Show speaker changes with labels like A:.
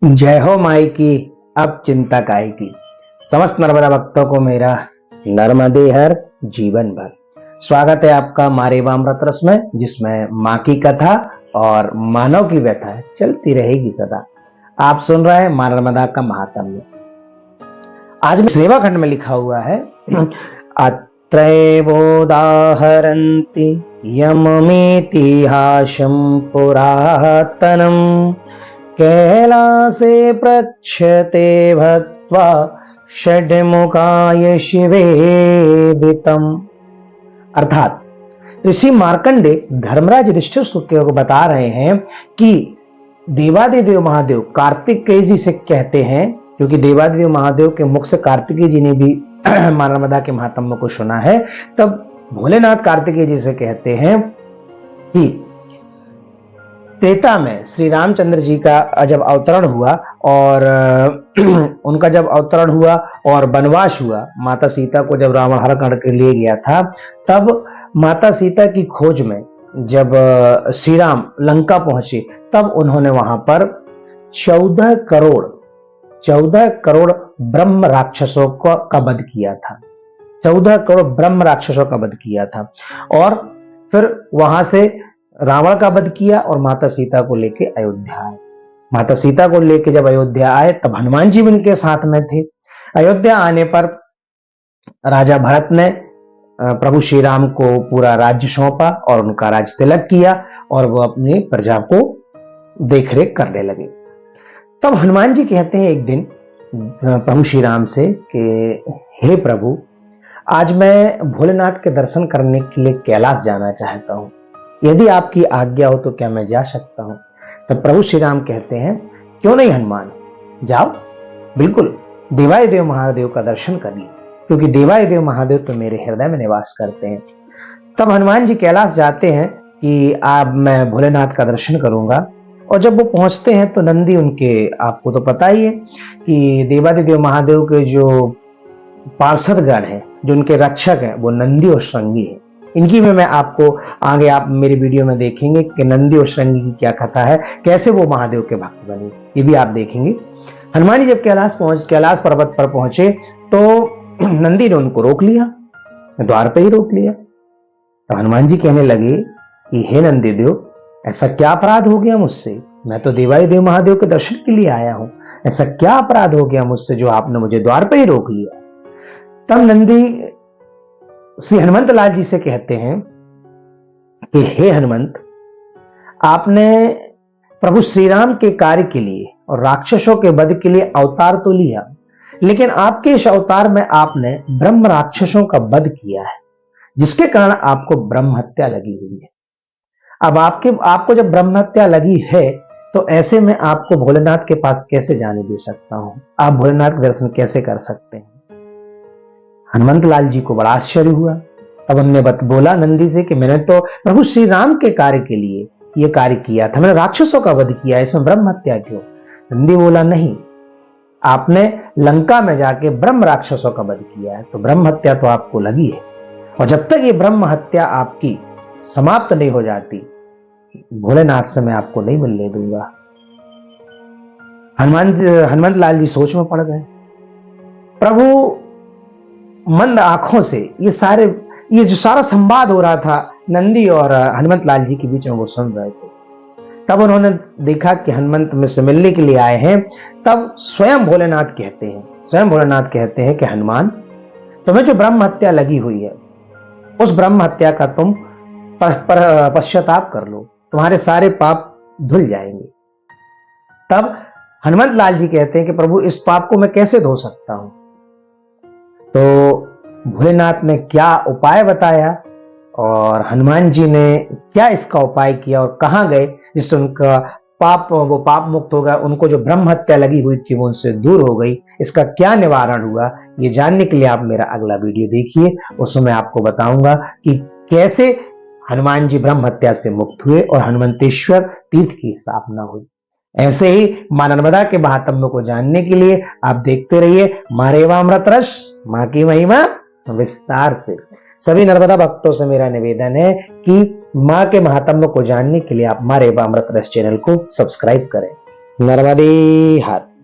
A: जय हो माई की अब चिंता काय की। समस्त नर्मदा भक्तों को मेरा नर्मदे हर जीवन भर स्वागत है आपका मारे वामृत रस में, जिसमें माँ की कथा और मानव की व्यथा चलती रहेगी सदा। आप सुन रहे हैं माँ नर्मदा का महात्म्य। आज में सेवा खंड में लिखा हुआ है अत्रैवोदाहरन्ति यममेतिहासं पुरातनम् कैलासे प्रक्षते भक्त्वा षड्मुखाय शिवेदितम्। अर्थात ऋषि मार्कंडे धर्मराज युधिष्ठिर को बता रहे हैं कि देवादिदेव महादेव कार्तिकेय जी से कहते हैं, क्योंकि देवादिदेव महादेव के मुख से कार्तिकेय जी ने भी माँ नर्मदा के महात्म्य को सुना है। तब भोलेनाथ कार्तिकेय जी से कहते हैं कि त्रेता में श्री रामचंद्र जी का जब अवतरण हुआ और उनका जब अवतरण हुआ और वनवास हुआ, माता सीता को जब रावण हरण करके ले गया था, तब माता सीता की खोज में जब श्री राम लंका पहुंचे, तब उन्होंने वहां पर 14 करोड़ ब्रह्म राक्षसों का वध किया था। 14 करोड़ ब्रह्म राक्षसों का वध किया था और फिर वहां से रावण का वध किया और माता सीता को लेके अयोध्या आए। माता सीता को लेके जब अयोध्या आए, तब हनुमान जी भी उनके साथ में थे। अयोध्या आने पर राजा भरत ने प्रभु श्री राम को पूरा राज्य सौंपा और उनका राज तिलक किया और वो अपनी प्रजा को देखरेख करने लगे। तब हनुमान जी कहते हैं एक दिन प्रभु श्री राम से कि हे प्रभु, आज मैं भोलेनाथ के दर्शन करने के लिए कैलाश जाना चाहता हूं, यदि आपकी आज्ञा हो तो क्या मैं जा सकता हूं? तब प्रभु श्री राम कहते हैं क्यों नहीं हनुमान, जाओ, बिल्कुल देवादिदेव महादेव का दर्शन करिए, क्योंकि देवादिदेव महादेव तो मेरे हृदय में निवास करते हैं। तब हनुमान जी कैलाश जाते हैं कि अब मैं भोलेनाथ का दर्शन करूंगा। और जब वो पहुंचते हैं तो नंदी उनके, आपको तो पता ही है कि देवादिदेव महादेव के जो पार्षदगण हैं, जो उनके रक्षक हैं, वो नंदी और श्रृंगी है। इनकी में मैं आपको आगे आप मेरी वीडियो में देखेंगे कि नंदी और श्रृंगी की क्या कथा है, कैसे वो महादेव के भक्त बने, ये भी आप देखेंगे। हनुमान जी जब कैलाश पर्वत पर पहुंचे तो नंदी ने उनको रोक लिया, द्वार पे ही रोक लिया। तो हनुमान जी कहने लगे कि हे नंदी देव, ऐसा क्या अपराध हो गया मुझसे? मैं तो देवादिदेव महादेव के दर्शन के लिए आया हूं, ऐसा क्या अपराध हो गया मुझसे जो आपने मुझे द्वार पे ही रोक लिया? तब नंदी श्री हनुमंत लाल जी से कहते हैं कि हे हनुमंत, आपने प्रभु श्री राम के कार्य के लिए और राक्षसों के वध के लिए अवतार तो लिया, लेकिन आपके इस अवतार में आपने ब्रह्म राक्षसों का वध किया है, जिसके कारण आपको ब्रह्म हत्या लगी हुई है। अब आपको जब ब्रह्म हत्या लगी है तो ऐसे में आपको भोलेनाथ के पास कैसे जाने दे सकता हूं? आप भोलेनाथ के दर्शन कैसे कर सकते हैं? हनुमंत लाल जी को बड़ा आश्चर्य हुआ। तब हमने बोला नंदी से कि मैंने तो प्रभु श्री राम के कार्य के लिए यह कार्य किया था, मैंने राक्षसों का वध किया, इसमें ब्रह्म हत्या क्यों? नंदी बोला नहीं, आपने लंका में जाके ब्रह्म राक्षसों का वध किया है, तो ब्रह्म हत्या तो आपको लगी है, और जब तक ये ब्रह्म हत्या आपकी समाप्त नहीं हो जाती, भोलेनाथ से मैं आपको नहीं मिलने दूंगा। हनुमंत लाल जी सोच में पड़ गए। प्रभु मंद आंखों से ये जो सारा संवाद हो रहा था नंदी और हनुमंत लाल जी के बीच में, वो सुन रहे थे। तब उन्होंने देखा कि हनुमंत में से मिलने के लिए आए हैं। तब स्वयं भोलेनाथ कहते हैं कि हनुमान, तुम्हें जो ब्रह्म हत्या लगी हुई है, उस ब्रह्म हत्या का तुम पश्चाताप कर लो, तुम्हारे सारे पाप धुल जाएंगे। तब हनुमंत लाल जी कहते हैं कि प्रभु, इस पाप को मैं कैसे धो सकता हूं? तो भोलेनाथ ने क्या उपाय बताया और हनुमान जी ने क्या इसका उपाय किया और कहां गए जिससे उनका वो पाप मुक्त हो गया, उनको जो ब्रह्म हत्या लगी हुई थी वो उनसे दूर हो गई, इसका क्या निवारण हुआ, ये जानने के लिए आप मेरा अगला वीडियो देखिए। उसमें मैं आपको बताऊंगा कि कैसे हनुमान जी ब्रह्म हत्या से मुक्त हुए और हनुमंतेश्वर तीर्थ की स्थापना हुई। ऐसे ही मां नर्मदा के महात्म्य को जानने के लिए आप देखते रहिए मारेवामृत रस, मां की महिमा विस्तार से। सभी नर्मदा भक्तों से मेरा निवेदन है कि मां के महात्म्य को जानने के लिए आप मारेवामृत रस चैनल को सब्सक्राइब करें। नर्मदे हर।